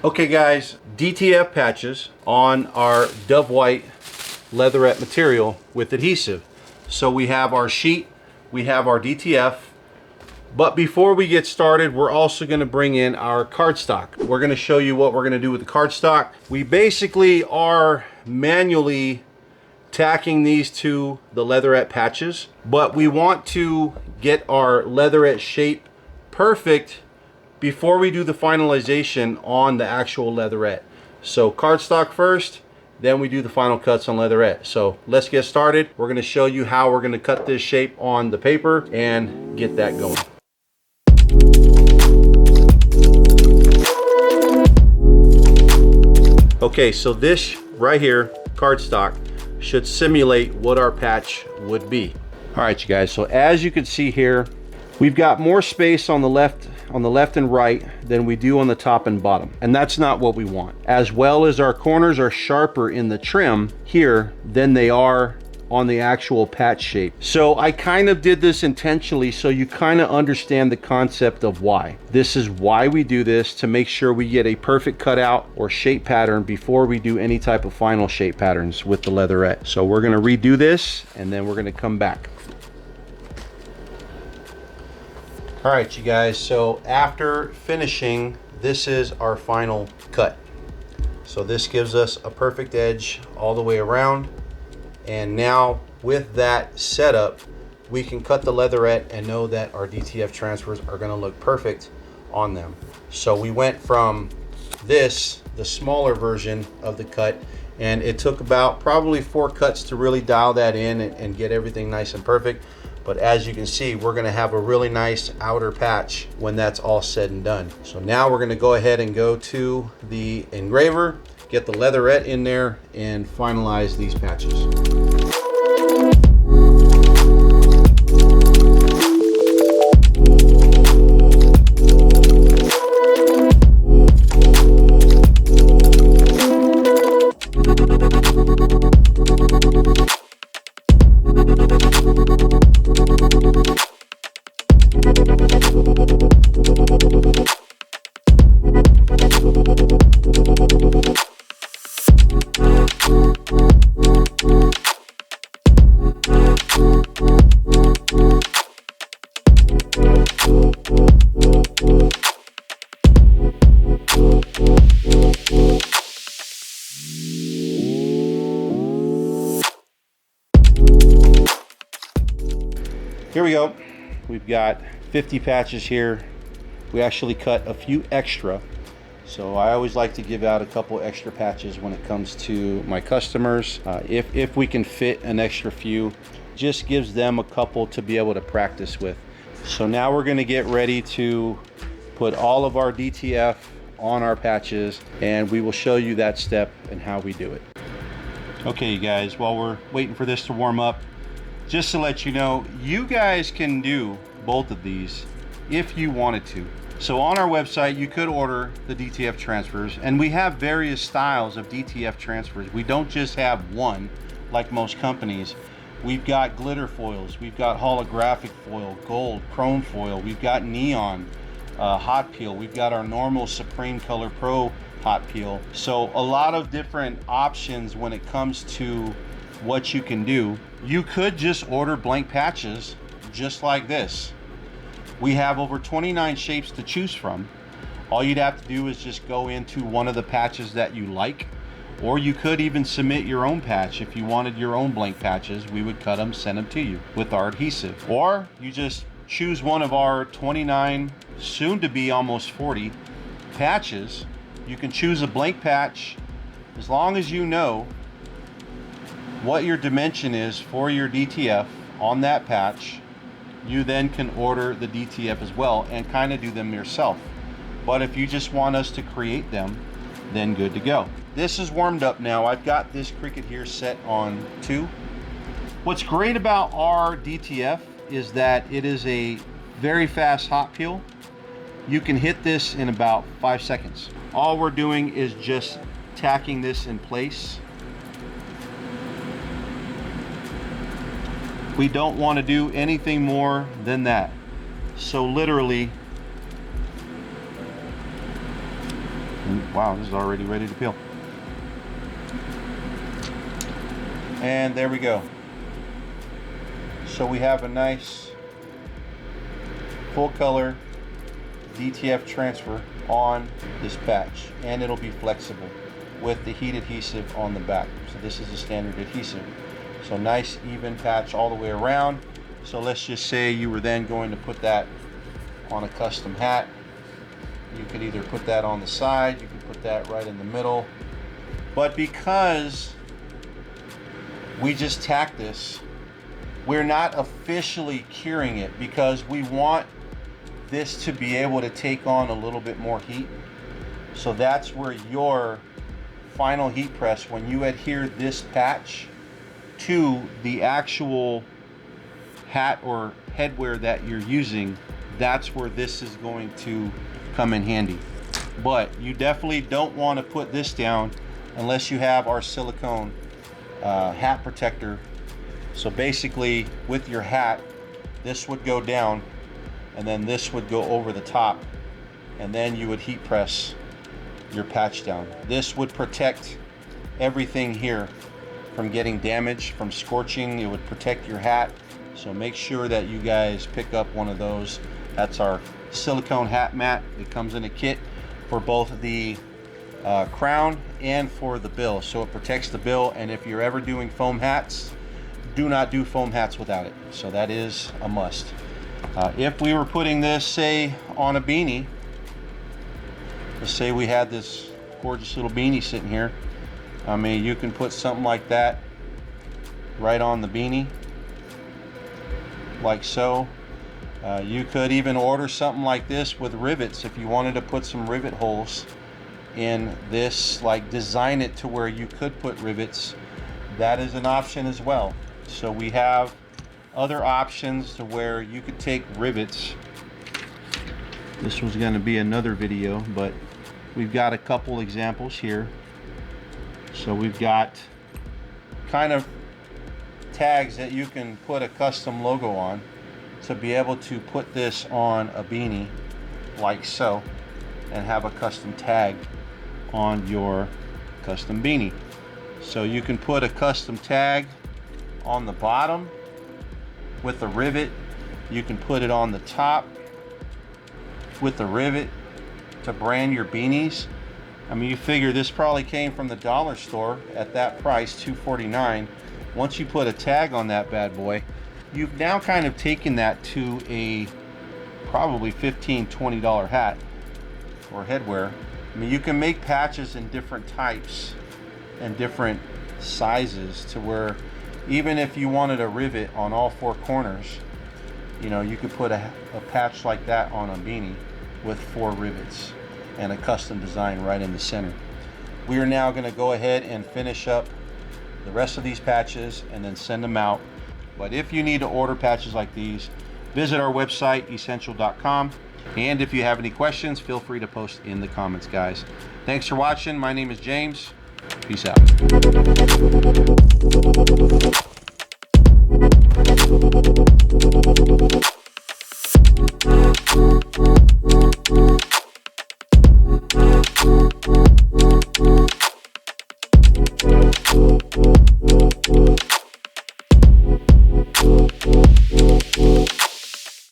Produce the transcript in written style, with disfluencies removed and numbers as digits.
Okay guys, DTF patches on our Dove White leatherette material with adhesive. So we have our sheet, we have our DTF, but before we get started, we're also going to bring in our cardstock. We're going to show you what we're going to do with the cardstock. We basically are manually tacking these to the leatherette patches, but we want to get our leatherette shape perfect before we do the finalization on the actual leatherette. So cardstock first, then we do the final cuts on leatherette. So let's get started. We're going to show you how we're going to cut this shape on the paper and get that going. Okay, so this right here, cardstock, should simulate what our patch would be. All right, you guys, so as you can see here, we've got more space on the left and right than we do on the top and bottom, and that's not what we want. As well as our corners are sharper in the trim here than they are on the actual patch shape. So I kind of did this intentionally so you kind of understand the concept of why. This is why we do this, to make sure we get a perfect cutout or shape pattern before we do any type of final shape patterns with the leatherette. So we're going to redo this and then we're going to come back. All right, you guys, so after finishing, this is our final cut. So this gives us a perfect edge all the way around. And now with that setup, we can cut the leatherette and know that our DTF transfers are going to look perfect on them. So we went from this, the smaller version of the cut, and it took about probably 4 cuts to really dial that in and get everything nice and perfect. But as you can see, we're going to have a really nice outer patch when that's all said and done. So now we're going to go ahead and go to the engraver, get the leatherette in there, and finalize these patches. Here we go. We've got 50 patches here. We actually cut a few extra. So I always like to give out a couple extra patches when it comes to my customers. If we can fit an extra few, just gives them a couple to be able to practice with. So now we're gonna get ready to put all of our DTF on our patches, and we will show you that step and how we do it. Okay, you guys, while we're waiting for this to warm up, just to let you know, you guys can do both of these if you wanted to. So on our website, you could order the DTF transfers, and we have various styles of DTF transfers. We don't just have one like most companies. We've got glitter foils, we've got holographic foil, gold, chrome foil, we've got neon, hot peel, we've got our normal Supreme Color Pro hot peel. So a lot of different options when it comes to what you can do. You could just order blank patches just like this. We have over 29 shapes to choose from. All you'd have to do is just go into one of the patches that you like, or you could even submit your own patch. If you wanted your own blank patches, we would cut them, send them to you with our adhesive. Or you just choose one of our 29, soon to be almost 40 patches. You can choose a blank patch as long as you know what your dimension is for your DTF on that patch. You then can order the DTF as well and kind of do them yourself. But if you just want us to create them, then good to go. This is warmed up now. I've got this Cricut here set on 2. What's great about our DTF is that it is a very fast hot peel. You can hit this in about 5 seconds. All we're doing is just tacking this in place. We don't want to do anything more than that. So literally, Wow, this is already ready to peel. And there we go. So we have a nice full color DTF transfer on this patch, and it'll be flexible with the heat adhesive on the back. So this is a standard adhesive. So nice even patch all the way around. So let's just say you were then going to put that on a custom hat. You could either put that on the side, you could put that right in the middle. But because we just tacked this, we're not officially curing it, because we want this to be able to take on a little bit more heat. So that's where your final heat press, when you adhere this patch to the actual hat or headwear that you're using, that's where this is going to come in handy. But you definitely don't want to put this down unless you have our silicone hat protector. So basically with your hat, this would go down and then this would go over the top, and then you would heat press your patch down. This would protect everything here from getting damaged, from scorching. It would protect your hat. So make sure that you guys pick up one of those. That's our silicone hat mat. It comes in a kit for both the crown and for the bill. So it protects the bill, and if you're ever doing foam hats, do not do foam hats without it. So that is a must. If we were putting this, say, on a beanie, let's say we had this gorgeous little beanie sitting here. I mean, you can put something like that right on the beanie, like so. You could even order something like this with rivets if you wanted to put some rivet holes in this, like design it to where you could put rivets. That is an option as well. So we have other options to where you could take rivets. This was going to be another video, but we've got a couple examples here. So we've got kind of tags that you can put a custom logo on to be able to put this on a beanie like so, and have a custom tag on your custom beanie. So you can put a custom tag on the bottom with a rivet. You can put it on the top with the rivet to brand your beanies. I mean, you figure this probably came from the dollar store at that price, $2.49. Once you put a tag on that bad boy, you've now kind of taken that to a probably $15-20 hat or headwear. I mean, you can make patches in different types and different sizes to where even if you wanted a rivet on all four corners, you know, you could put a patch like that on a beanie with 4 rivets and a custom design right in the center. We are now going to go ahead and finish up the rest of these patches and then send them out. But if you need to order patches like these, visit our website, Esentl.com. And if you have any questions, feel free to post in the comments, guys. Thanks for watching. My name is James. Peace out.